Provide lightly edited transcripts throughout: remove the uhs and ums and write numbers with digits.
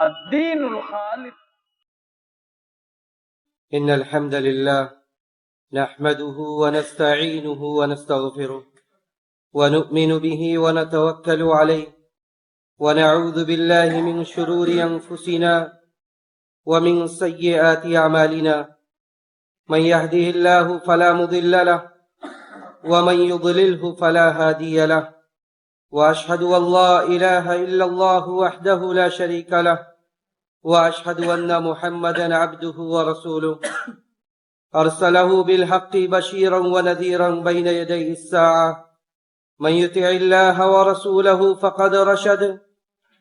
الدين الخالص. إن الحمد لله نحمده ونستعينه ونستغفره ونؤمن به ونتوكل عليه ونعوذ بالله من شرور أنفسنا ومن سيئات أعمالنا، من يهده الله فلا مضل له ومن يضلله فلا هادي له، وأشهد أن لا إله إلا الله وحده لا شريك له، وأشهد أن محمدا عبده ورسوله أرسله بالحق بشيرا ونذيرا بين يدي الساعة، من يطع الله ورسوله فقد رشد،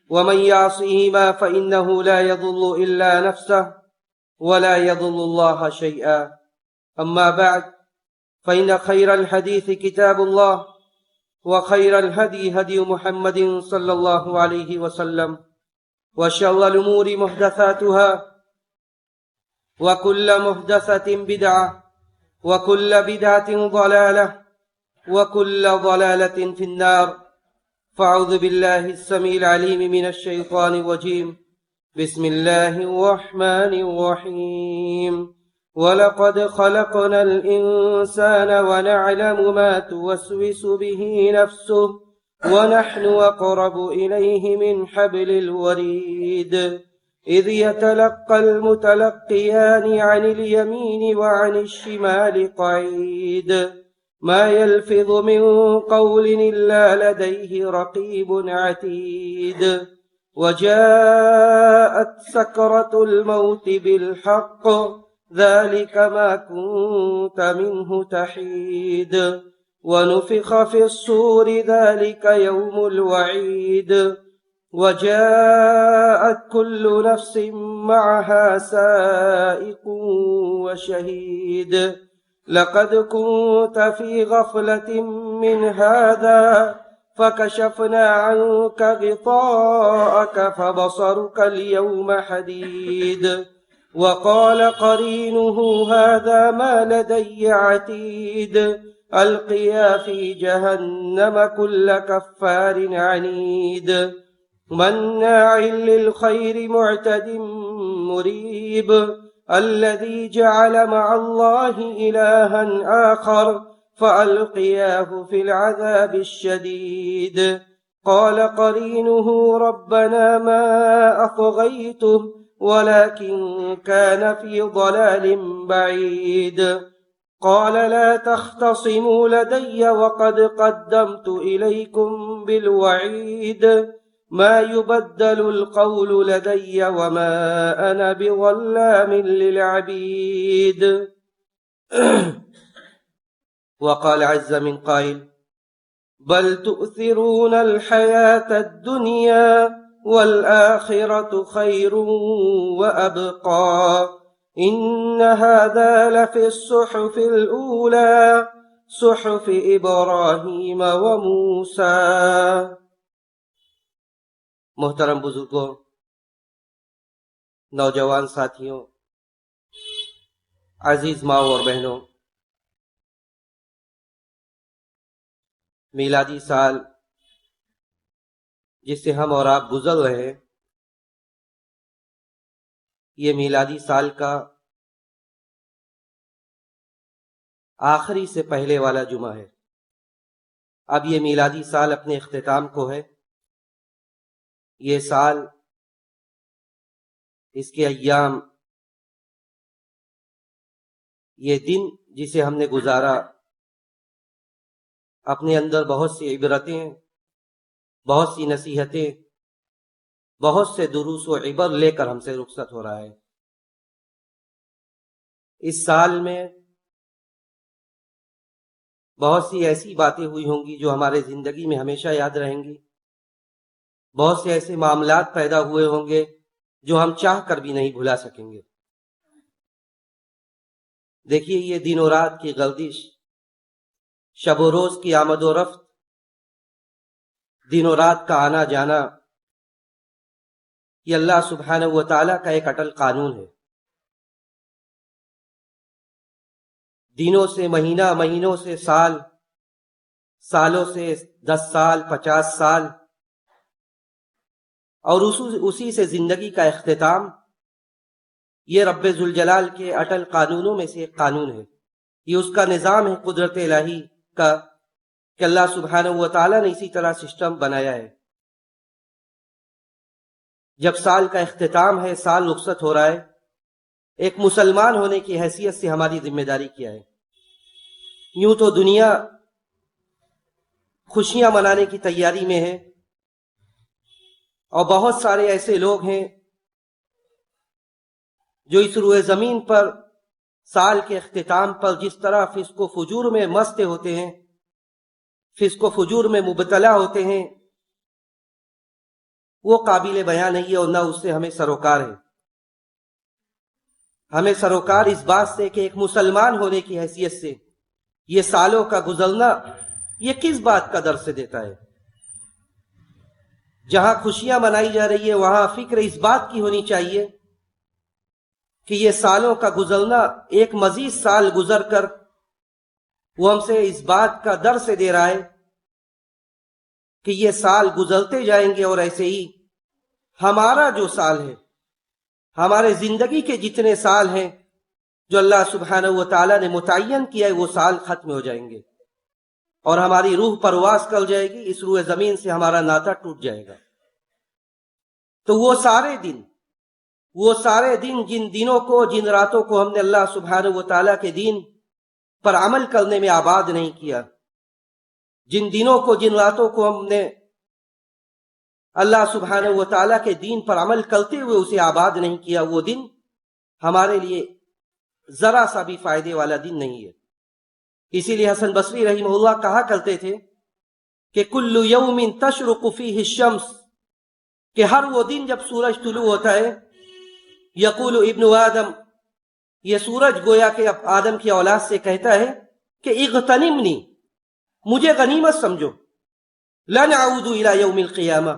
ومن يعصهما فإنه لا يضل إلا نفسه ولا يضل الله شيئا. أما بعد، فإن خير الحديث كتاب الله، وخير الهدي هدي محمد صلى الله عليه وسلم، وشر الأمور محدثاتها، وكل محدثة بدعة، وكل بدعة ضلالة، وكل ضلالة في النار. فأعوذ بالله السميع العليم من الشيطان الرجيم. بسم الله الرحمن الرحيم. ولقد خلقنا الإنسان ونعلم ما توسوس به نفسه ونحن أقرب إليه من حبل الوريد، إذ يتلقى المتلقيان عن اليمين وعن الشمال قعيد، ما يلفظ من قول إلا لديه رقيب عتيد. وجاءت سكرة الموت بالحق، ذلك ما كنت منه تحيد. ونفخ في الصور، ذلك يوم الوعيد. وجاءت كل نفس معها سائق وشهيد. لقد كنت في غفلة من هذا فكشفنا عنك غطاءك فبصرك اليوم حديد. وقال قرينه هذا ما لدي عتيد. ألقيا في جهنم كل كفار عنيد، مناع للخير معتد مريب، الذي جعل مع الله إلها آخر فألقياه في العذاب الشديد. قال قرينه ربنا ما أطغيته ولكن كان في ضلال بعيد. قال لا تختصموا لدي وقد قدمت إليكم بالوعيد، ما يبدل القول لدي وما أنا بظلام للعبيد. وقال عز من قائل بل تؤثرون الحياة الدنيا والآخرة خير وأبقى، إن هذا لفي الصحف الأولى صحف إبراہیم وموسیٰ۔ محترم بزرگوں، نوجوان ساتھیوں، عزیز ماں اور بہنوں، میلادی سال جس سے ہم اور آپ گزر رہے ہیں، یہ میلادی سال کا آخری سے پہلے والا جمعہ ہے۔ اب یہ میلادی سال اپنے اختتام کو ہے۔ یہ سال، اس کے ایام، یہ دن جسے ہم نے گزارا، اپنے اندر بہت سی عبرتیں، بہت سی نصیحتیں، بہت سے دروس و عبر لے کر ہم سے رخصت ہو رہا ہے۔ اس سال میں بہت سی ایسی باتیں ہوئی ہوں گی جو ہمارے زندگی میں ہمیشہ یاد رہیں گی، بہت سے ایسے معاملات پیدا ہوئے ہوں گے جو ہم چاہ کر بھی نہیں بھلا سکیں گے۔ دیکھیے، یہ دن و رات کی گردش، شب و روز کی آمد و رفت، دن و رات کا آنا جانا، یہ اللہ سبحانہ و تعالیٰ کا ایک اٹل قانون ہے۔ دنوں سے مہینہ، مہینوں سے سال، سالوں سے 10 سال، 50 سال، اور اسی سے زندگی کا اختتام، یہ رب ذوالجلال کے اٹل قانونوں میں سے ایک قانون ہے، یہ اس کا نظام ہے قدرت الہی کا، کہ اللہ سبحانہ و تعالیٰ نے اسی طرح سسٹم بنایا ہے۔ جب سال کا اختتام ہے، سال رخصت ہو رہا ہے، ایک مسلمان ہونے کی حیثیت سے ہماری ذمہ داری کیا ہے؟ یوں تو دنیا خوشیاں منانے کی تیاری میں ہے، اور بہت سارے ایسے لوگ ہیں جو اس روئے زمین پر سال کے اختتام پر جس طرح فسق و فجور میں مست ہوتے ہیں، فسق و فجور میں مبتلا ہوتے ہیں، وہ قابل بیان نہیں ہے، اور نہ اس سے ہمیں سروکار ہے۔ ہمیں سروکار اس بات سے کہ ایک مسلمان ہونے کی حیثیت سے یہ سالوں کا گزرنا یہ کس بات کا درس دیتا ہے؟ جہاں خوشیاں منائی جا رہی ہے وہاں فکر اس بات کی ہونی چاہیے کہ یہ سالوں کا گزرنا ایک مزید سال گزر کر وہ ہم سے اس بات کا درس دے رہا ہے کہ یہ سال گزرتے جائیں گے، اور ایسے ہی ہمارا جو سال ہے، ہمارے زندگی کے جتنے سال ہیں جو اللہ سبحانہ و تعالیٰ نے متعین کیا ہے، وہ سال ختم ہو جائیں گے اور ہماری روح پرواز کر جائے گی، اس روئے زمین سے ہمارا ناطہ ٹوٹ جائے گا۔ تو وہ سارے دن جن دنوں کو، جن راتوں کو ہم نے اللہ سبحانہ و تعالیٰ کے دین پر عمل کرنے میں آباد نہیں کیا، جن دنوں کو، جن راتوں کو ہم نے اللہ سبحانہ و تعالیٰ کے دین پر عمل کرتے ہوئے اسے آباد نہیں کیا، وہ دن ہمارے لیے ذرا سا بھی فائدے والا دن نہیں ہے۔ اسی لیے حسن بصری رحمہ اللہ کہا کرتے تھے کہ کل یوم تشرق فیہ الشمس، کہ ہر وہ دن جب سورج طلوع ہوتا ہے، یقول ابن آدم، یہ سورج گویا کہ اب آدم کی اولاد سے کہتا ہے کہ اغتنمنی، مجھے غنیمت سمجھو، لن اعود الی یوم القیامہ،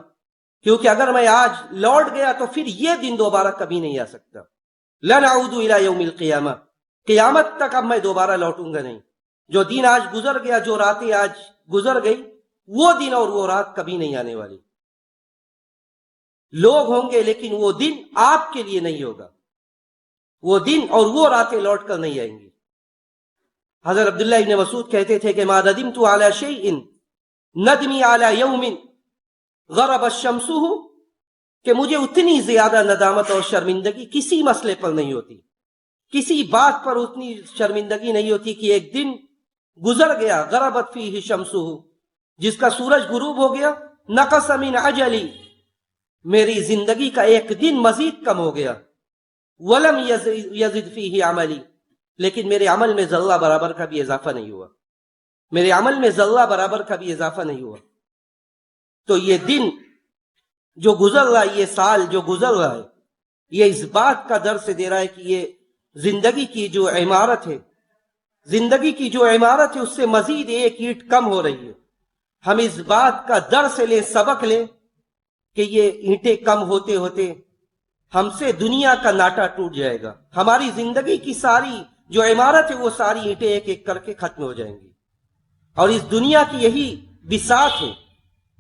کیونکہ اگر میں آج لوٹ گیا تو پھر یہ دن دوبارہ کبھی نہیں آ سکتا۔ لن اعود الی یوم القیامہ، قیامت تک اب میں دوبارہ لوٹوں گا نہیں۔ جو دن آج گزر گیا، جو راتیں آج گزر گئی، وہ دن اور وہ رات کبھی نہیں آنے والی۔ لوگ ہوں گے لیکن وہ دن آپ کے لیے نہیں ہوگا، وہ دن اور وہ راتیں لوٹ کر نہیں آئیں گی۔ حضرت عبداللہ ابن مسعود کہتے تھے کہ ما ندمت علی شیء ندمی علی یوم غرب الشمس، کہ مجھے اتنی زیادہ ندامت اور شرمندگی کسی مسئلے پر نہیں ہوتی، کسی بات پر اتنی شرمندگی نہیں ہوتی کہ ایک دن گزر گیا، غربت فیہ شمسہ، جس کا سورج غروب ہو گیا، نقص من اجلی، میری زندگی کا ایک دن مزید کم ہو گیا، ولم یزد فیہ عملی، لیکن میرے عمل میں ذرہ برابر کا بھی اضافہ نہیں ہوا، میرے عمل میں ذرہ برابر کا بھی اضافہ نہیں ہوا۔ تو یہ دن جو گزر رہا ہے، یہ سال جو گزر رہا ہے، یہ اس بات کا درس دے رہا ہے کہ یہ زندگی کی جو عمارت ہے، زندگی کی جو عمارت ہے اس سے مزید ایک اینٹ کم ہو رہی ہے۔ ہم اس بات کا درس لیں، سبق لیں کہ یہ اینٹیں کم ہوتے ہوتے ہم سے دنیا کا ناٹا ٹوٹ جائے گا، ہماری زندگی کی ساری جو عمارت ہے وہ ساری اینٹیں ایک ایک کر کے ختم ہو جائیں گی۔ اور اس دنیا کی یہی بساط ہے،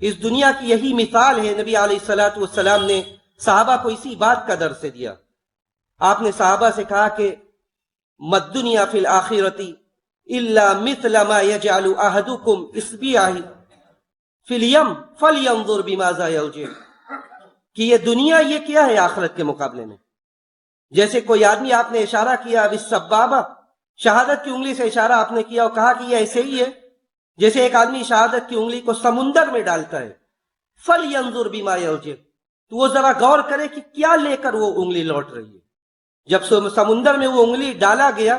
اس دنیا کی یہی مثال ہے۔ نبی علیہ الصلوۃ والسلام نے صحابہ کو اسی بات کا درس دیا۔ آپ نے صحابہ سے کہا کہ مد دنیا فی الآخرۃ الا مثل ما یجعل احدکم اصبعہ فی الیم فلینظر بماذا یرجع، کہ یہ دنیا یہ کیا ہے آخرت کے مقابلے میں؟ جیسے کوئی آدمی، آپ نے اشارہ کیا بالسبابہ، شہادت کی انگلی سے اشارہ آپ نے کیا اور کہا کہ یہ ایسے ہی ہے جیسے ایک آدمی شہادت کی انگلی کو سمندر میں ڈالتا ہے، فلینظر بما یرجع، تو وہ ذرا غور کرے کہ کیا لے کر وہ انگلی لوٹ رہی ہے۔ جب سمندر میں وہ انگلی ڈالا گیا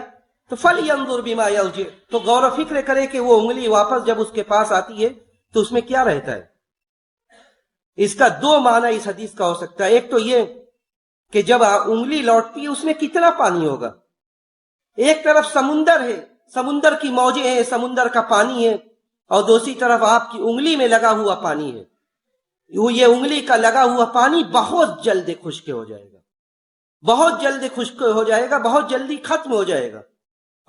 تو فلینظر بما یرجع، تو غور و فکر کرے کہ وہ انگلی واپس جب اس کے پاس آتی ہے تو اس میں کیا رہتا ہے۔ اس کا دو معنی اس حدیث کا ہو سکتا ہے، ایک تو یہ کہ جب انگلی لوٹتی ہے اس میں کتنا پانی ہوگا، ایک طرف سمندر ہے، سمندر کی موجیں ہیں، سمندر کا پانی ہے، اور دوسری طرف آپ کی انگلی میں لگا ہوا پانی ہے۔ یہ انگلی کا لگا ہوا پانی بہت جلد خشک ہو جائے گا، بہت جلد خشک ہو جائے گا، بہت جلدی ختم ہو جائے گا،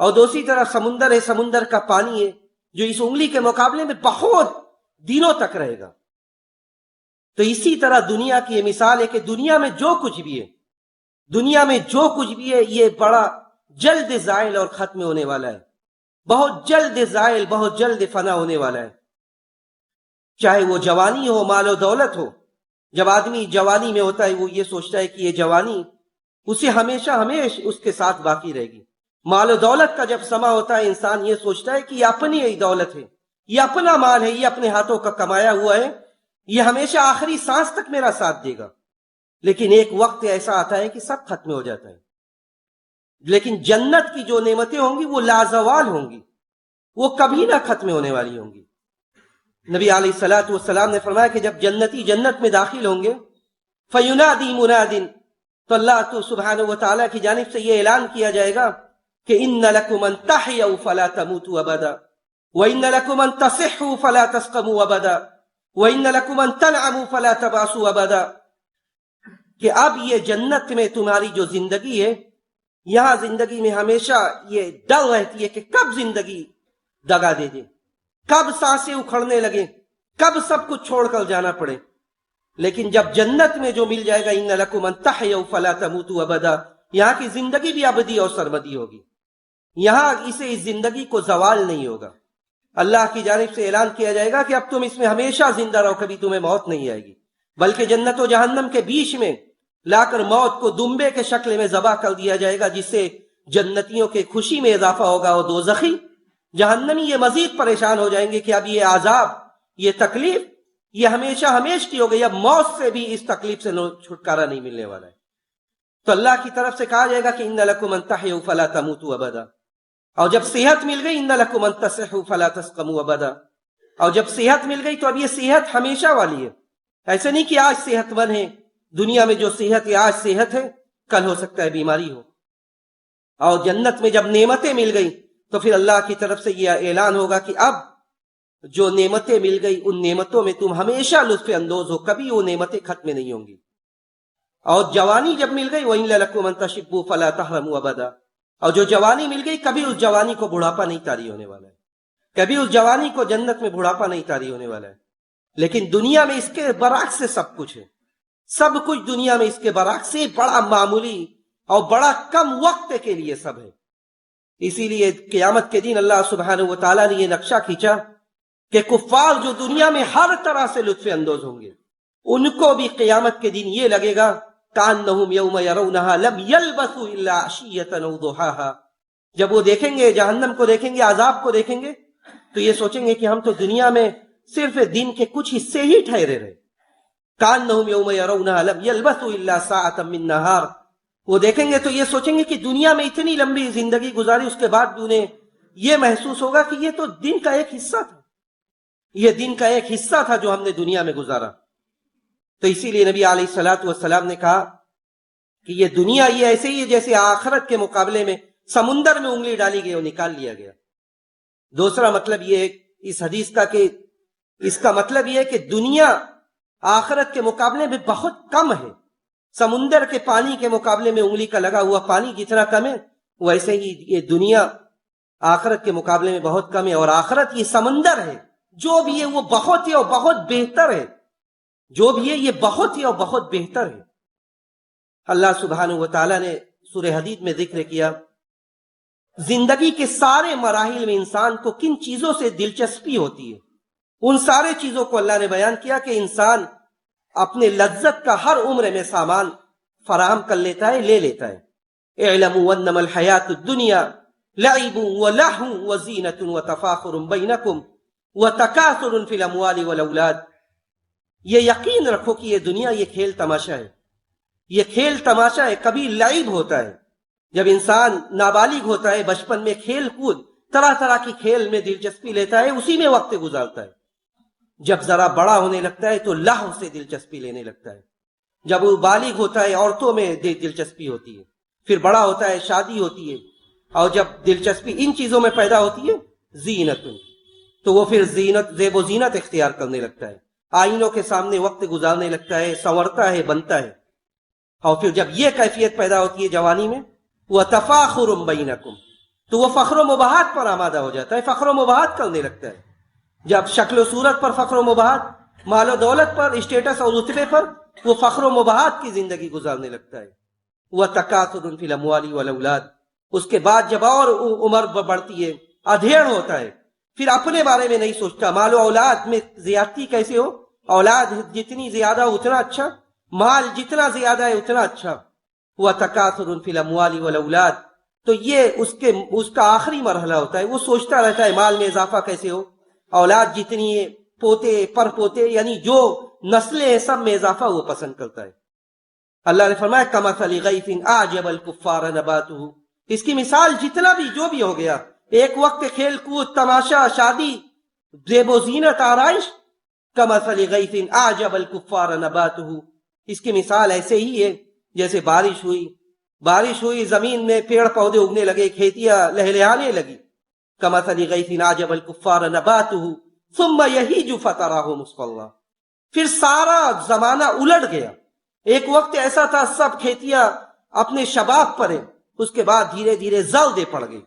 اور دوسری طرف سمندر ہے، سمندر کا پانی ہے جو اس انگلی کے مقابلے میں بہت دنوں تک رہے گا۔ تو اسی طرح دنیا کی یہ مثال ہے کہ دنیا میں جو کچھ بھی ہے، دنیا میں جو کچھ بھی ہے، یہ بڑا جلد زائل اور ختم ہونے والا ہے، بہت جلد زائل، بہت جلد فنا ہونے والا ہے۔ چاہے وہ جوانی ہو، مال و دولت ہو۔ جب آدمی جوانی میں ہوتا ہے وہ یہ سوچتا ہے کہ یہ جوانی اسے ہمیشہ ہمیشہ اس کے ساتھ باقی رہے گی۔ مال و دولت کا جب سما ہوتا ہے انسان یہ سوچتا ہے کہ یہ اپنی ہی دولت ہے، یہ اپنا مال ہے، یہ اپنے ہاتھوں کا کمایا ہوا ہے، یہ ہمیشہ آخری سانس تک میرا ساتھ دے گا۔ لیکن ایک وقت ایسا آتا ہے کہ سب ختم ہو جاتا ہے۔ لیکن جنت کی جو نعمتیں ہوں گی وہ لازوال ہوں گی، وہ کبھی نہ ختم ہونے والی ہوں گی۔ نبی علیہ الصلوۃ والسلام نے فرمایا کہ جب جنتی جنت میں داخل ہوں گے فینادی مناد، تو اللہ تو سبحانہ و تعالیٰ کی جانب سے یہ اعلان کیا جائے گا کہ ان لکم ان تحیوا فلا تموتوا ابدا وان لکم ان تصحوا فلا تسقموا ابدا وان لکم ان تنعموا فلا تباسوا ابدا، کہ اب یہ جنت میں تمہاری جو زندگی ہے، یہاں زندگی میں ہمیشہ یہ ڈر رہتی ہے کہ کب زندگی دگا دے دے، کب سانسیں اکھڑنے لگیں، کب سب کچھ چھوڑ کر جانا پڑے۔ لیکن جب جنت میں جو مل جائے گا ان لکم ان تحیوا فلا تموتوا ابدا، یہاں کی زندگی بھی ابدی اور سرمدی ہوگی، یہاں اسے اس زندگی کو زوال نہیں ہوگا۔ اللہ کی جانب سے اعلان کیا جائے گا کہ اب تم اس میں ہمیشہ زندہ رہو، کبھی تمہیں موت نہیں آئے گی، بلکہ جنت و جہنم کے بیچ میں لا کر موت کو دمبے کے شکل میں ذبح کر دیا جائے گا، جس سے جنتیوں کے خوشی میں اضافہ ہوگا، اور دوزخی جہنمی یہ مزید پریشان ہو جائیں گے کہ اب یہ عذاب، یہ تکلیف، یہ ہمیشہ ہمیش کی ہو گئی، اب موت سے بھی اس تکلیف سے چھٹکارا نہیں ملنے والا ہے۔ تو اللہ کی طرف سے کہا جائے گا کہ ان لکم ان تحیوا فلا تموتوا ابدا، اور جب صحت مل گئی ان لکم ان تصحوا فلا تسقموا ابدا، اور جب صحت مل گئی تو اب یہ صحت ہمیشہ والی ہے، ایسے نہیں کہ آج صحت مند ہے، دنیا میں جو صحت ہے آج صحت ہے، کل ہو سکتا ہے بیماری ہو۔ اور جنت میں جب نعمتیں مل گئی تو پھر اللہ کی طرف سے یہ اعلان ہوگا کہ اب جو نعمتیں مل گئی ان نعمتوں میں تم ہمیشہ لطف اندوز ہو، کبھی وہ نعمتیں ختم نہیں ہوں گی۔ اور جوانی جب مل گئی وَإِن لَكُمْ أَن تَشِبُّوا فَلَا تَحْرَمُوا أَبَدًا، اور جو جوانی مل گئی کبھی اس جوانی کو بڑھاپا نہیں طاری ہونے والا ہے، کبھی اس جوانی کو جنت میں بڑھاپا نہیں طاری ہونے والا ہے۔ لیکن دنیا میں اس کے برعکس سے سب کچھ ہے، سب کچھ دنیا میں اس کے برعکس سے بڑا معمولی اور بڑا کم وقت کے لیے سب ہے۔ اسی لیے قیامت کے دن اللہ سبحانہ و تعالیٰ نے یہ نقشہ کھینچا کہ کفار جو دنیا میں ہر طرح سے لطف اندوز ہوں گے، ان کو بھی قیامت کے دن یہ لگے گا کأنہم یوم یرونہا لم یلبثوا الا عشیۃ او ضحاہا، جب وہ دیکھیں گے جہنم کو، دیکھیں گے عذاب کو دیکھیں گے تو یہ سوچیں گے کہ ہم تو دنیا میں صرف دن کے کچھ حصے ہی ٹھہرے رہے۔ کأنہم یوم یرونہا لم یلبثوا الا ساعۃ من نہار، وہ دیکھیں گے تو یہ سوچیں گے کہ دنیا میں اتنی لمبی زندگی گزاری، اس کے بعد بھی انہیں یہ محسوس ہوگا کہ یہ تو دن کا ایک حصہ تھا، یہ دن کا ایک حصہ تھا جو ہم نے دنیا میں گزارا۔ تو اسی لیے نبی علیہ الصلوۃ والسلام نے کہا کہ یہ دنیا یہ ایسے ہی ہے جیسے آخرت کے مقابلے میں سمندر میں انگلی ڈالی گئی اور نکال لیا گیا۔ دوسرا مطلب یہ ہے اس حدیث کا کہ اس کا مطلب یہ ہے کہ دنیا آخرت کے مقابلے میں بہت کم ہے، سمندر کے پانی کے مقابلے میں انگلی کا لگا ہوا پانی جتنا کم ہے ویسے ہی یہ دنیا آخرت کے مقابلے میں بہت کم ہے، اور آخرت یہ سمندر ہے، جو بھی ہے وہ بہت ہی اور بہت بہتر ہے، جو بھی ہے یہ بہت ہی اور بہت بہتر ہے۔ اللہ سبحانہ و تعالیٰ نے سورہ حدید میں ذکر کیا زندگی کے سارے مراحل میں انسان کو کن چیزوں سے دلچسپی ہوتی ہے، ان سارے چیزوں کو اللہ نے بیان کیا کہ انسان اپنے لذت کا ہر عمر میں سامان فراہم کر لیتا ہے، لے لیتا ہے۔ اعلموا انما الحیات الدنیا لعب ولہو وزینۃ وتفاخر بینکم وتکاثر فی الاموال والاولاد، یہ یقین رکھو کہ یہ دنیا یہ کھیل تماشا ہے، یہ کھیل تماشا ہے، کبھی لعب ہوتا ہے جب انسان نابالغ ہوتا ہے، بچپن میں کھیل کود طرح طرح کی کھیل میں دلچسپی لیتا ہے، اسی میں وقت گزارتا ہے۔ جب ذرا بڑا ہونے لگتا ہے تو لہو سے دلچسپی لینے لگتا ہے، جب وہ بالغ ہوتا ہے عورتوں میں دلچسپی ہوتی ہے، پھر بڑا ہوتا ہے شادی ہوتی ہے، اور جب دلچسپی ان چیزوں میں پیدا ہوتی ہے زینت، تو وہ پھر زینت زیب و زینت اختیار کرنے لگتا ہے، آئینوں کے سامنے وقت گزارنے لگتا ہے، سنورتا ہے، بنتا ہے۔ اور پھر جب یہ کیفیت پیدا ہوتی ہے جوانی میں وَتَفَاخُرٌ بَيْنَكُمْ، تو وہ فخر و مباحت پر آمادہ ہو جاتا ہے، فخر و مباحت کرنے لگتا ہے۔ جب شکل و صورت پر فخر و مباحت، مال و دولت پر، اسٹیٹس اور رتبے پر وہ فخر و مباحات کی زندگی گزارنے لگتا ہے. وہ تکاثر فی الاموال والاولاد، اس کے بعد جب اور عمر بڑھتی ہے، ادھیڑ ہوتا ہے، پھر اپنے بارے میں نہیں سوچتا. مال و اولاد میں زیادتی کیسے ہو؟ اولاد جتنی زیادہ اتنا اچھا، مال جتنا زیادہ ہے اتنا اچھا. وہ تکاثر فی الاموال والاولاد، تو یہ اس کا آخری مرحلہ ہوتا ہے. وہ سوچتا رہتا ہے مال میں اضافہ کیسے ہو، اولاد جتنی ہے، پوتے پر پوتے، یعنی جو نسلیں ہیں سب میں اضافہ وہ پسند کرتا ہے. اللہ نے فرمایا کمثل غیث اعجب الکفار نباتہ، اس کی مثال جتنا بھی جو بھی ہو گیا، ایک وقت کھیل کود، تماشا، شادی، زیب و زینت، آرائش، کمثل غیث اعجب الکفار نباتہ، اس کی مثال ایسے ہی ہے جیسے بارش ہوئی زمین میں پیڑ پودے اگنے لگے، کھیتیاں لہلہانے لگی. کمثل غیث اعجب الکفار نباتہ ثم یہیج فتراه مصفرا، پھر سارا زمانہ الٹ گیا. ایک وقت ایسا تھا سب کھیتیاں اپنے شباب پر ہیں، اس کے بعد دھیرے دھیرے زلدے پڑ گئی.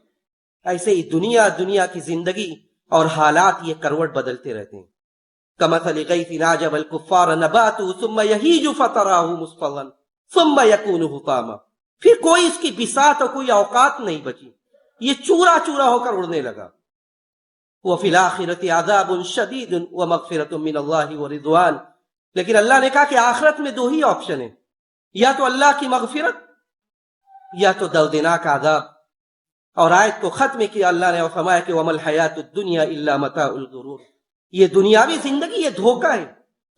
ایسے ہی دنیا کی زندگی اور حالات یہ کروٹ بدلتے رہتے ہیں. کمثل غیث اعجب الکفار نباتہ ثم یہیج فتراه مصفرا ثم یکون حطاما، پھر کوئی اس کی بساط اور کوئی اوقات نہیں بچی، یہ چورا چورا ہو کر اڑنے لگا. وفی الآخرۃ عذاب شدید ومغفرۃ من اللہ ورضوان، لیکن اللہ نے کہا کہ آخرت میں دو ہی آپشن ہیں، یا تو اللہ کی مغفرت یا تو دردناک عذاب. اور آیت کو ختم کیا اللہ نے اور فرمایا کہ وما الحیاۃ الدنیا الا متاع الغرور، یہ دنیاوی زندگی یہ دھوکہ ہے.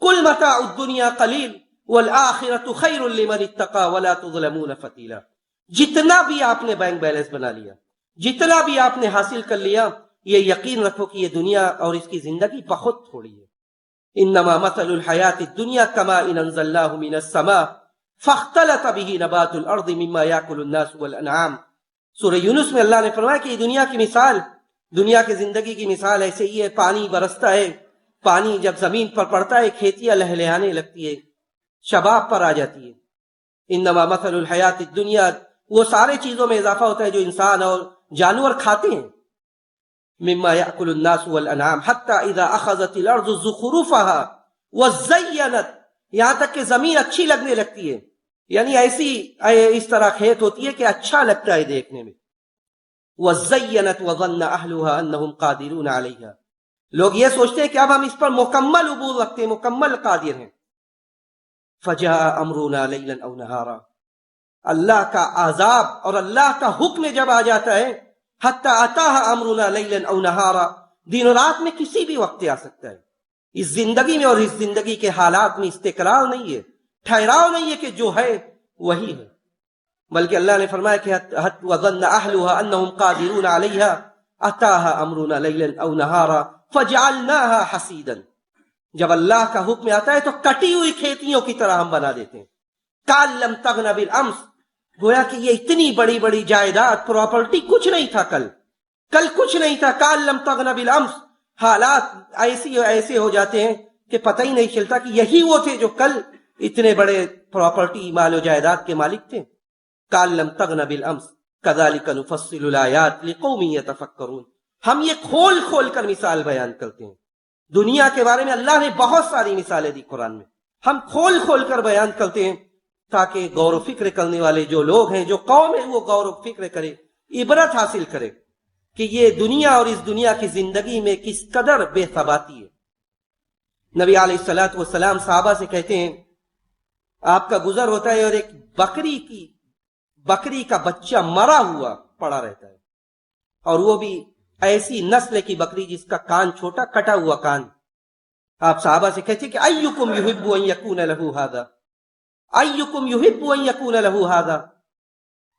کل متاع الدنیا قلیل والآخرۃ خیر لمن اتقى ولا تظلمون فتیلا. جتنا بھی آپ نے بینک بیلنس بنا لیا، جتنا بھی آپ نے حاصل کر لیا، یہ یقین رکھو کہ یہ دنیا اور اس کی زندگی بہت تھوڑی ہے. انما مثل الحیات الدنیا کماء انزلناه من السماء فاختلط به نبات الارض مما یاکل الناس والانعام. سورہ یونس میں اللہ نے فرمایا کہ دنیا کی مثال، دنیا کی زندگی کی مثال ایسے ہی ہے. پانی برستا ہے، پانی جب زمین پر پڑتا ہے کھیتیاں لہلہانے لگتی ہے، شباب پر آ جاتی ہے. انما مثل الحیات الدنیا، وہ سارے چیزوں میں اضافہ ہوتا ہے جو انسان اور جانور کھاتے ہیں. مما یاکل الناس والانعام حتی اذا اخذت الارض زخرفها وزینت، یہاں تک کہ زمین اچھی لگنے لگتی ہے، یعنی ایسی اس طرح کھیت ہوتی ہے کہ اچھا لگتا ہے دیکھنے میں. وزینت وظن اہلها انہم قادرون علیہا، لوگ یہ سوچتے ہیں کہ اب ہم اس پر مکمل عبور رکھتے ہیں، مکمل قادر ہیں. فجاء امرنا لیلا او نہارا، اللہ کا عذاب اور اللہ کا حکم جب آ جاتا ہے، حتی اتاها امرنا لیلا او نہارا، دن و رات میں کسی بھی وقت آ سکتا ہے. اس زندگی میں اور اس زندگی کے حالات میں استقرار نہیں ہے، ٹھہراؤ نہیں ہے کہ جو ہے وہی ہے، بلکہ اللہ نے فرمایا کہ وظن اہلها انہم قادرون علیہا اتاها امرنا لیلا او نہارا فجعلناها حصیدا. جب اللہ کا حکم آتا ہے تو کٹی ہوئی کھیتیوں کی طرح ہم بنا دیتے ہیں. کان لم تغن بالامس، گویا کہ یہ اتنی بڑی بڑی جائیداد پراپرٹی کچھ نہیں تھا کل کچھ نہیں تھا. کان لم تغن بالامس، حالات ایسے ہو جاتے ہیں کہ پتہ ہی نہیں چلتا کہ یہی وہ تھے جو کل اتنے بڑے پراپرٹی مال و جائیداد کے مالک تھے. کان لم تغن بالامس کذالک نفصل الآیات لقوم یتفکرون، ہم یہ کھول کھول کر مثال بیان کرتے ہیں. دنیا کے بارے میں اللہ نے بہت ساری مثالیں دی قرآن میں، ہم کھول کھول کر بیان کرتے ہیں تاکہ غور و فکر کرنے والے جو لوگ ہیں، جو قوم ہے، وہ غور و فکر کرے، عبرت حاصل کرے کہ یہ دنیا اور اس دنیا کی زندگی میں کس قدر بے ثباتی ہے. نبی علیہ الصلوۃ والسلام صحابہ سے کہتے ہیں آپ کا گزر ہوتا ہے اور ایک بکری کا بچہ مرا ہوا پڑا رہتا ہے، اور وہ بھی ایسی نسل کی بکری جس کا کان چھوٹا، کٹا ہوا کان. آپ صحابہ سے کہتے ہیں کہ ایکم یحب ان یکون له ھذا، ایکم یحب ان یکون له ھذا،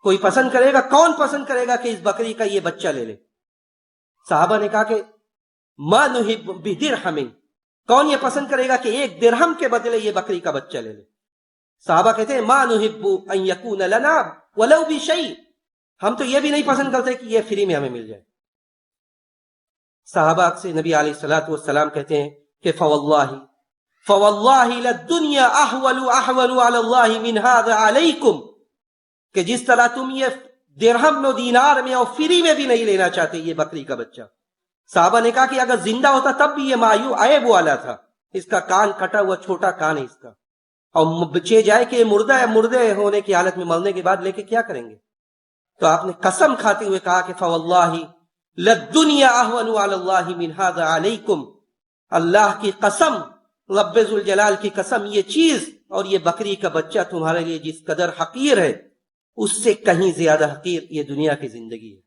کوئی پسند کرے گا، کون پسند کرے گا کہ اس بکری کا یہ بچہ لے لے. صحابہ نے کہا کہ ما نحب بدرہم، کون یہ پسند کرے گا کہ ایک درہم کے بدلے یہ بکری کا بچہ لے لے. صحابہ کہتے ہیں ما نحب ان یکون لنا ولو بشیء، ہم تو یہ بھی نہیں پسند کرتے کہ یہ فری میں ہمیں مل جائے. صحابہ سے نبی علیہ الصلوۃ والسلام کہتے ہیں کہ فواللہ للدنیا احول علی اللہ من ھذا علیکم، کہ جس طرح تم یہ درہم و دینار میں اور فری میں بھی نہیں لینا چاہتے یہ بکری کا بچہ. صحابہ نے کہا کہ اگر زندہ ہوتا تب بھی یہ عیب والا تھا، اس کا کان کٹا ہوا چھوٹا کان ہے اس کا، اور بچے جائے کہ یہ مردہ ہے، مردے ہونے کی حالت میں مرنے کے بعد لے کے کیا کریں گے؟ تو آپ نے قسم کھاتے ہوئے کہا کہ فواللہ للدنیا اہون علی اللہ من ھذا علیکم، اللہ کی قسم، رب ذوالجلال کی قسم، یہ چیز اور یہ بکری کا بچہ تمہارے لیے جس قدر حقیر ہے، اس سے کہیں زیادہ حقیر یہ دنیا کی زندگی ہے،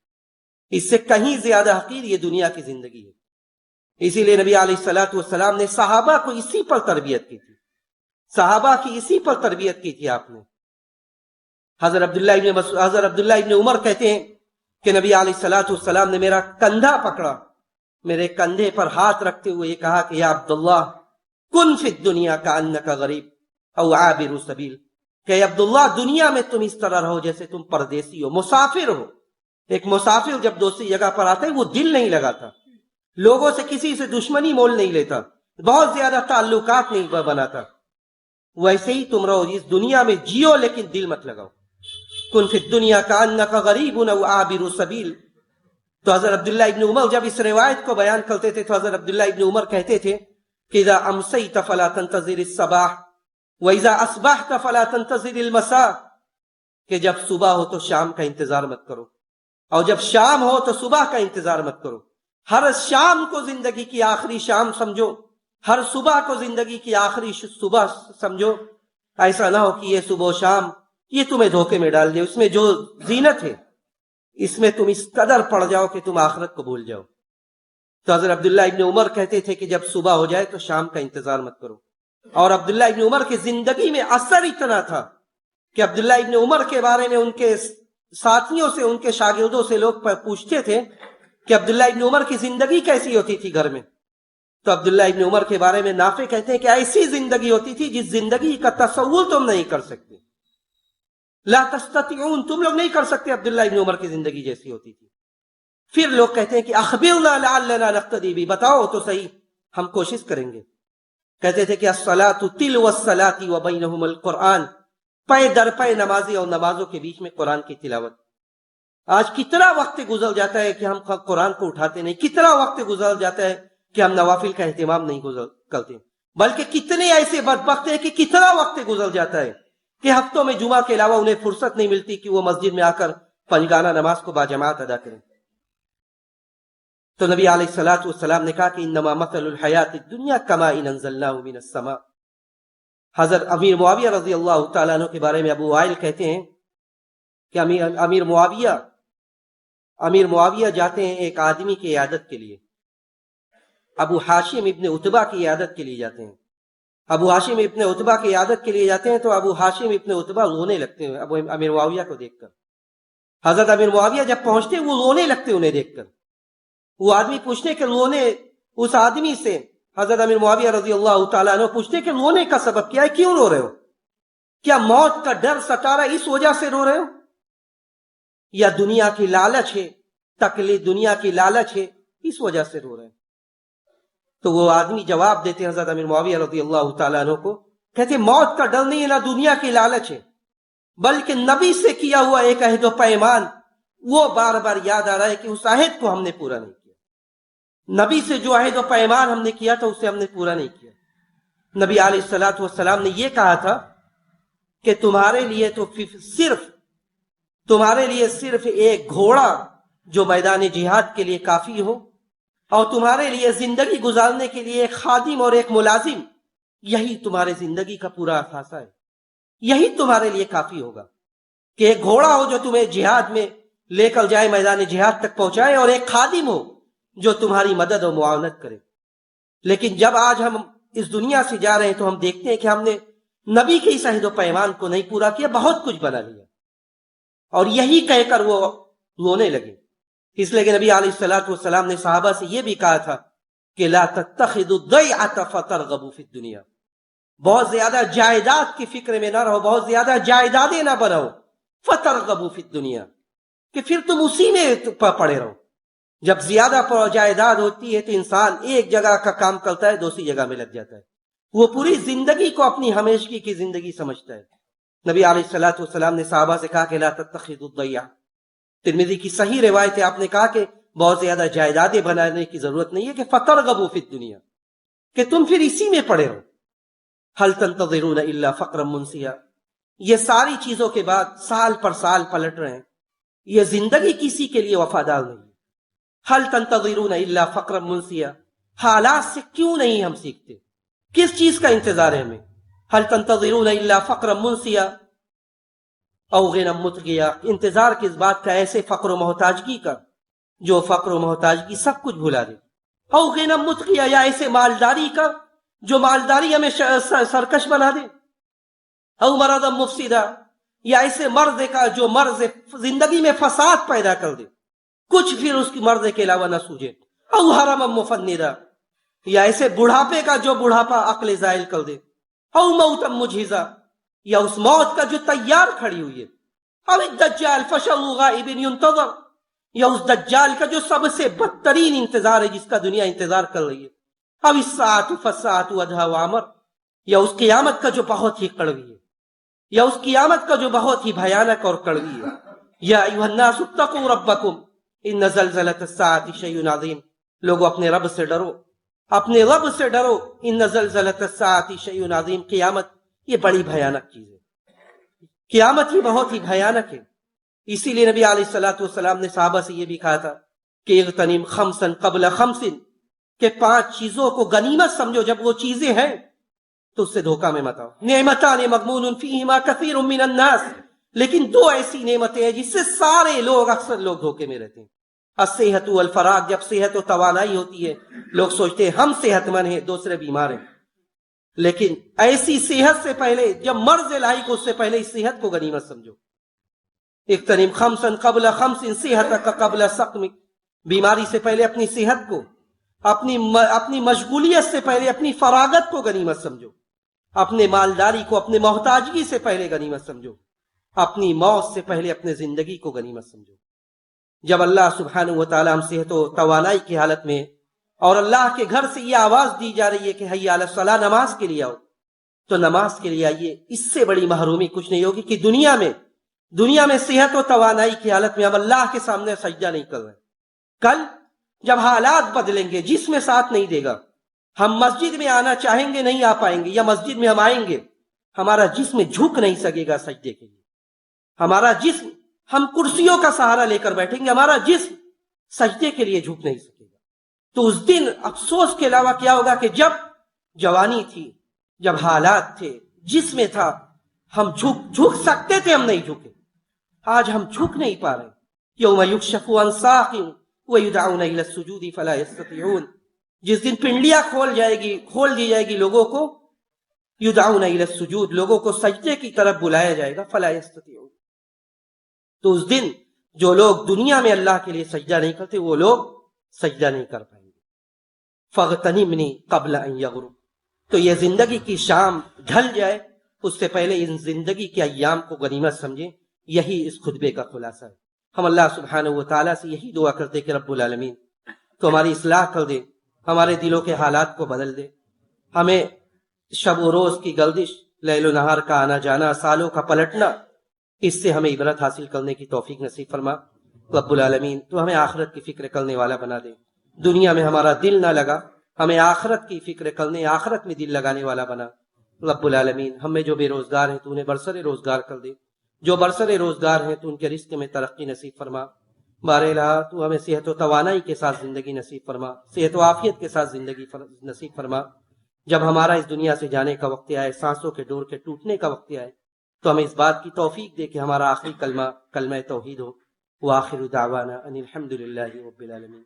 اس سے کہیں زیادہ حقیر یہ دنیا کی زندگی ہے۔ اسی لیے نبی علیہ الصلوۃ والسلام نے صحابہ کو اسی پر تربیت کی تھی، صحابہ کی اسی پر تربیت کی تھی آپ نے۔ حضرت عبداللہ ابن عمر کہتے ہیں کہ نبی علیہ الصلوۃ والسلام نے میرا کندھا پکڑا، میرے کندھے پر ہاتھ رکھتے ہوئے یہ کہا کہ یا عبداللہ کن فی الدنیا کانک غریب او عابر سبیل، کہ عبداللہ دنیا میں تم اس طرح رہو جیسے تم پردیسی ہو، مسافر ہو۔ ایک مسافر جب دوسری جگہ پر آتا ہے وہ دل نہیں لگاتا، لوگوں سے کسی سے دشمنی مول نہیں لیتا، بہت زیادہ تعلقات نہیں بناتا، ویسے ہی تم رہو، اس دنیا میں جیو لیکن دل مت لگاؤ۔ کن فی الدنیا کانک غریب او عابر سبیل۔ تو حضرت عبداللہ ابن عمر جب اس روایت کو بیان کرتے تھے تو حضرت عبداللہ ابن عمر کہتے تھے کہ اذا امسیت فلا تنتظر الصباح واذا اصبحت فلا تنتظر المساء، کہ جب صبح ہو تو شام کا انتظار مت کرو، اور جب شام ہو تو صبح کا انتظار مت کرو۔ ہر شام کو زندگی کی آخری شام سمجھو، ہر صبح کو زندگی کی آخری صبح سمجھو۔ ایسا نہ ہو کہ یہ صبح و شام یہ تمہیں دھوکے میں ڈال دے، اس میں جو زینت ہے اس میں تم اس قدر پڑ جاؤ کہ تم آخرت کو بھول جاؤ۔ تو حضرت عبداللہ ابن عمر کہتے تھے کہ جب صبح ہو جائے تو شام کا انتظار مت کرو۔ اور عبداللہ ابن عمر کی زندگی میں اثر اتنا تھا کہ عبداللہ ابن عمر کے بارے میں ان کے ساتھیوں سے، ان کے شاگردوں سے لوگ پوچھتے تھے کہ عبداللہ ابن عمر کی زندگی کیسی ہوتی تھی گھر میں، تو عبداللہ ابن عمر کے بارے میں نافع کہتے ہیں کہ ایسی زندگی ہوتی تھی جس زندگی کا تصور تم نہیں کر سکتے، لا تستطيعون، تم لوگ نہیں کر سکتے عبداللہ ابن عمر کی زندگی جیسی ہوتی تھی۔ پھر لوگ کہتے ہیں کہ اخبرنا لعلنا نقتدی بہ، بتاؤ تو صحیح ہم کوشش کریں گے۔ کہتے تھے کہ الصلاۃ تلو الصلاۃ وبینہم القرآن، پے در پے نمازی اور نمازوں کے بیچ میں قرآن کی تلاوت۔ آج کتنا وقت گزر جاتا ہے کہ ہم قرآن کو اٹھاتے نہیں، کتنا وقت گزر جاتا ہے کہ ہم نوافل کا اہتمام نہیں کرتے، بلکہ کتنے ایسے بدبخت ہیں کہ کتنا وقت گزر جاتا ہے کہ ہفتوں میں جمعہ کے علاوہ انہیں فرصت نہیں ملتی کہ وہ مسجد میں آ کر پنجگانہ نماز کو باجماعت ادا کریں۔ تو نبی علیہ الصلوۃ والسلام نے کہا کہ انما مثل الحیات الدنیا کماء انزلناه من السماء۔ حضرت امیر معاویہ رضی اللہ تعالیٰ عنہ کے بارے میں ابو وائل کہتے ہیں کہ امیر معاویہ جاتے ہیں ایک آدمی کی عیادت کے لیے، ابو ہاشم ابن عتبہ کی عیادت کے لیے جاتے ہیں۔ ابو ہاشم ابن عتبہ کی عیادت کے لیے جاتے ہیں تو ابو ہاشم ابن عتبہ رونے لگتے ہیں امیر معاویہ کو دیکھ کر۔ حضرت امیر معاویہ جب پہنچتے وہ رونے لگتے انہیں دیکھ کر۔ وہ آدمی پوچھتے کہ رونے، اس آدمی سے حضرت امیر معاویہ رضی اللہ تعالیٰ عنہ پوچھتے کہ رونے کا سبب کیا ہے، کیوں رو رہے ہو؟ کیا موت کا ڈر ستا رہا ہے اس وجہ سے رو رہے ہو، یا دنیا کی لالچ ہے، تکلیف دنیا کی لالچ ہے اس وجہ سے رو رہے ہیں؟ تو وہ آدمی جواب دیتے ہیں حضرت امیر معاویہ رضی اللہ تعالیٰ عنہ کو، کہتے موت کا ڈر نہیں ہے، نہ دنیا کی لالچ ہے، بلکہ نبی سے کیا ہوا ایک عہد و پیمان وہ بار بار یاد آ رہا ہے کہ اس عہد کو ہم نے پورا نہیں کیا، نبی سے جو عہد و پیمان ہم نے کیا تھا اسے ہم نے پورا نہیں کیا۔ نبی علیہ الصلوۃ والسلام نے یہ کہا تھا کہ تمہارے لیے صرف ایک گھوڑا جو میدان جہاد کے لیے کافی ہو، اور تمہارے لیے زندگی گزارنے کے لیے ایک خادم اور ایک ملازم، یہی تمہارے زندگی کا پورا اثاثہ ہے، یہی تمہارے لیے کافی ہوگا کہ ایک گھوڑا ہو جو تمہیں جہاد میں لے کر جائے، میدان جہاد تک پہنچائے، اور ایک خادم ہو جو تمہاری مدد و معاونت کرے۔ لیکن جب آج ہم اس دنیا سے جا رہے ہیں تو ہم دیکھتے ہیں کہ ہم نے نبی کے اس عہد و پیمان کو نہیں پورا کیا، بہت کچھ بنا لیا، اور یہی کہہ کر وہ رونے لگے۔ اس لیے کہ نبی علیہ الصلوۃ والسلام نے صحابہ سے یہ بھی کہا تھا کہ لا تتخذوا الضیعة فترغبوا فی الدنیا، بہت زیادہ جائیداد کی فکر میں نہ رہو، بہت زیادہ جائیدادیں نہ بناؤ، فترغبوا فی الدنیا، کہ پھر تم اسی میں پڑے رہو۔ جب زیادہ جائیداد ہوتی ہے تو انسان ایک جگہ کا کام کرتا ہے دوسری جگہ میں لگ جاتا ہے، وہ پوری زندگی کو اپنی ہمیشگی کی زندگی سمجھتا ہے۔ نبی علیہ الصلوۃ والسلام نے صحابہ سے کہا کہ لا تتخذوا الضیعة۔ ترمذی کی صحیح روایت ہے، آپ نے کہا کہ بہت زیادہ جائیدادیں بنانے کی ضرورت نہیں ہے، کہ فترغبوا فی الدنیا، کہ تم پھر اسی میں پڑے رہو. حل تنتظرون الا فقرا منسیا. یہ ساری چیزوں کے بعد سال پر سال پلٹ رہے ہیں. یہ زندگی کسی کے لیے وفادار نہیں. حل تنتظرون الا فقرا منسیا. حالات سے کیوں نہیں ہم سیکھتے؟ کس چیز کا انتظار ہے ہمیں؟ حل تنتظرون الا فقرا منسیا او غنى مطغیا. انتظار کس بات کا؟ ایسے فقر و محتاجگی کا جو فقر و محتاجگی سب کچھ بھلا دے. او غنى مطغیا، یا ایسے مالداری کا جو مالداری ہمیں سرکش بنا دے. او مرض مفسدہ، یا ایسے مرض کا جو مرض زندگی میں فساد پیدا کر دے، کچھ پھر اس کی مرض کے علاوہ نہ سوجے. او حرم مفندہ، یا ایسے بڑھاپے کا جو بڑھاپا عقل زائل کر دے. او موتا مجہزہ، یا اس موت کا جو تیار کھڑی ہوئی ہے. او الدجال فشر غائب ينتظر، یا اس دجال کا جو سب سے بدترین انتظار ہے جس کا دنیا انتظار کر رہی ہے. او الساعۃ فالساعۃ ادھیٰ وامر، یا اس قیامت کا جو بہت ہی کڑوی ہے، یا اس قیامت کا جو بہت ہی بھیانک اور کڑوی ہے. یا ایھا الناس اتقوا ربکم ان زلزلۃ الساعۃ شیء عظیم. لوگوں اپنے رب سے ڈرو، اپنے رب سے ڈرو. ان زلزلۃ الساعۃ شیء عظیم. قیامت یہ بڑی بھیانک چیز ہے. قیامت یہ بہت ہی بھیانک ہے. اسی لیے نبی علیہ الصلوۃ والسلام نے صحابہ سے یہ بھی کہا تھا کہ اغتنم خمسا قبل خمس، کہ 5 چیزوں کو غنیمت سمجھو جب وہ چیزیں ہیں تو اس سے دھوکہ میں مت آؤ. نعمتان مغبون فیہما کثیر من الناس، لیکن 2 ایسی نعمتیں ہیں جس سے سارے لوگ، اکثر لوگ دھوکے میں رہتے ہیں. الصحت والفراغ، جب صحت و توانائی ہوتی ہے لوگ سوچتے ہیں ہم صحت مند ہیں، دوسرے بیمار ہیں. لیکن ایسی صحت سے پہلے جب مرض لاحق اس سے پہلے اس صحت کو غنیمت سمجھو. اغتنم خمسا قبل خمس صحتک قبل سقمک. بیماری سے پہلے اپنی صحت کو، اپنی مشغولیت سے پہلے اپنی فراغت کو غنیمت سمجھو. اپنے مالداری کو اپنے محتاجگی سے پہلے غنیمت سمجھو. اپنی موت سے پہلے اپنے زندگی کو غنیمت سمجھو. جب اللہ سبحانہ و تعالی ہم صحت و توانائی کی حالت میں اور اللہ کے گھر سے یہ آواز دی جا رہی ہے کہ حی علی الصلاۃ، نماز کے لیے آؤ، تو نماز کے لیے آئیے. اس سے بڑی محرومی کچھ نہیں ہوگی کہ دنیا میں صحت و توانائی کی حالت میں ہم اللہ کے سامنے سجدہ نہیں کر رہے. کل جب حالات بدلیں گے، جسم ساتھ نہیں دے گا، ہم مسجد میں آنا چاہیں گے نہیں آ پائیں گے، یا مسجد میں ہم آئیں گے ہمارا جسم جھک نہیں سکے گا سجدے کے لیے. ہمارا جسم، ہم کرسیوں کا سہارا لے کر بیٹھیں گے، ہمارا جسم سجدے کے لیے جھک نہیں سکے گا. تو اس دن افسوس کے علاوہ کیا ہوگا کہ جب جوانی تھی، جب حالات تھے، جسم تھا، ہم جھک سکتے تھے، ہم نہیں جھکے. آج ہم جھک نہیں پا رہے. یوم یکشف عن ساق ویدعون الی السجود فلا یستطیعون. جس دن پنڈلیاں کھول دی جائے گی لوگوں کو، یدعون الی السجود، لوگوں کو سجدے کی طرف بلایا جائے گا، فلا یستطیعون. تو اس دن جو لوگ دنیا میں اللہ کے لیے سجدہ نہیں کرتے وہ لوگ سجدہ نہیں کر پائیں گے. فاغتنمنی قبل ان یغرب. تو یہ زندگی کی شام ڈھل جائے اس سے پہلے ان زندگی کے ایام کو غنیمت سمجھیں. یہی اس خطبے کا خلاصہ ہے. ہم اللہ سبحانہ و تعالیٰ سے یہی دعا کرتے کہ رب العالمین تو ہماری اصلاح کر دے، ہمارے دلوں کے حالات کو بدل دے. ہمیں شب و روز کی گردش، لیل و نہار کا آنا جانا، سالوں کا پلٹنا، اس سے ہمیں عبرت حاصل کرنے کی توفیق نصیب فرما. رب العالمین تو ہمیں آخرت کی فکر کرنے والا بنا دے. دنیا میں ہمارا دل نہ لگا، ہمیں آخرت کی فکر کرنے، آخرت میں دل لگانے والا بنا. رب العالمین ہم میں جو بے روزگار ہیں تو انہیں برسر روزگار کر دے، جو برسر روزگار ہیں تو ان کے رزق میں ترقی نصیب فرما. بار الہ تو ہمیں صحت و توانائی کے ساتھ زندگی نصیب فرما، صحت و عافیت کے ساتھ زندگی نصیب فرما. جب ہمارا اس دنیا سے جانے کا وقت آئے، سانسوں کے ڈور کے ٹوٹنے کا وقت آئے، تو ہمیں اس بات کی توفیق دے کہ ہمارا آخری کلمہ توحید ہو. وآخر دعوانا ان الحمد للہ رب العالمین.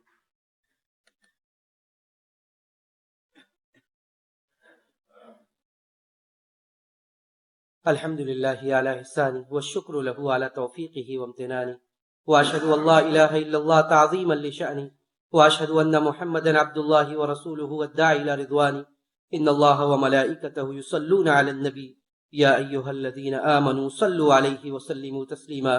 الحمد لله على إحسانه والشكر له على توفيقه وامتنانه، وأشهد أن لا إله إلا الله تعظيما لشأنه، وأشهد أن محمدا عبد الله ورسوله والداعي إلى رضوانه. إن الله وملائكته يصلون على النبي يا أيها الذين آمنوا صلوا عليه وسلموا تسليما.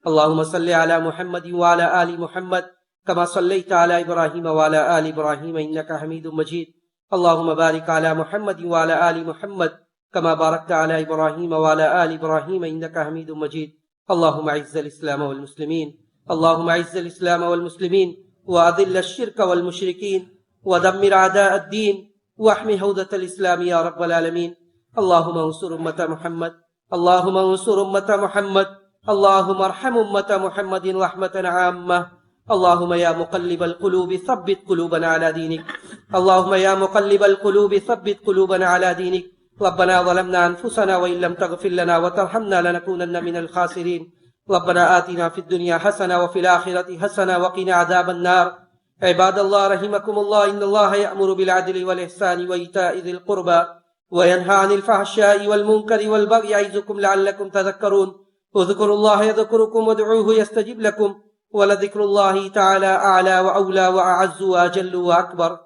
اللهم صل على محمد وعلى آل محمد كما صليت على إبراهيم وعلى آل إبراهيم إنك حميد مجيد. اللهم بارك على محمد وعلى آل محمد كما باركت على إبراهيم وعلى آل إبراهيم إنك حميد مجيد. اللهم أعز الإسلام والمسلمين، اللهم أعز الإسلام والمسلمين وأذل الشرك والمشركين ودمر أعداء الدين واحمي حوزة الإسلام يا رب العالمين. اللهم انصر أمة محمد، اللهم انصر أمة محمد، اللهم ارحم أمة محمد رحمة عامة. اللهم يا مقلب القلوب ثبت قلوبنا على دينك، اللهم يا مقلب القلوب ثبت قلوبنا على دينك. ربنا ظلمنا أنفسنا وإن لم تغفر لنا وترحمنا لنكونن من الخاسرين. ربنا آتنا في الدنيا حسنة وفي الآخرة حسنة وقنا عذاب النار. عباد الله رحمكم الله، إن الله يأمر بالعدل والإحسان وإيتاء ذي القربى وينهى عن الفحشاء والمنكر والبغي يعظكم لعلكم تذكرون. اذكروا الله يذكركم وادعوه يستجب لكم، ولذكر الله تعالى أعلى وأولى وأعز وأجل وأكبر.